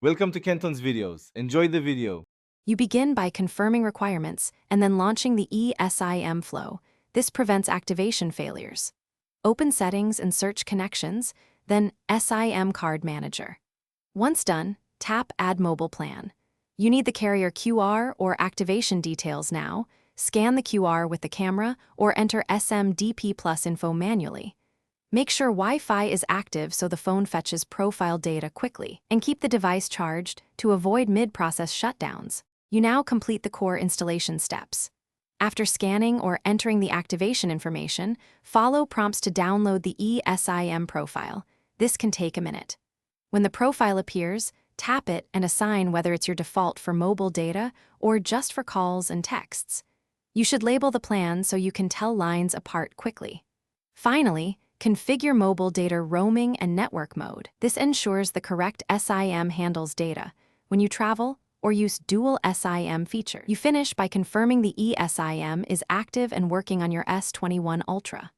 Welcome to Kenton's videos. Enjoy the video. You begin by confirming requirements and then launching the Esim flow. This prevents activation failures. Open Settings and search Connections, then SIM Card Manager. Once done, tap Add Mobile Plan. You need the carrier QR or activation details now. Scan the QR with the camera or enter SMDP Plus info manually. Make sure Wi-Fi is active so the phone fetches profile data quickly, and keep the device charged to avoid mid-process shutdowns. You now complete the core installation steps. After scanning or entering the activation information, follow prompts to download the Esim profile. This can take a minute. When the profile appears, tap it and assign whether it's your default for mobile data or just for calls and texts. You should label the plan so you can tell lines apart quickly. Finally, configure mobile data roaming and network mode. This ensures the correct SIM handles data when you travel or use dual SIM feature. You finish by confirming the eSIM is active and working on your S21 Ultra.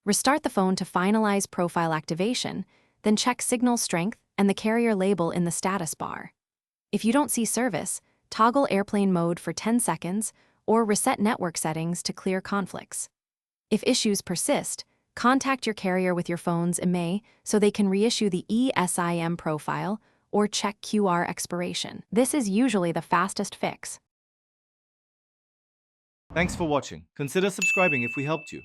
Restart the phone to finalize profile activation, then check signal strength and the carrier label in the status bar. If you don't see service, toggle airplane mode for 10 seconds or reset network settings to clear conflicts. If issues persist, contact your carrier with your phone's IMEI so they can reissue the eSIM profile or check QR expiration. This is usually the fastest fix. Thanks for watching. Consider subscribing if we helped you.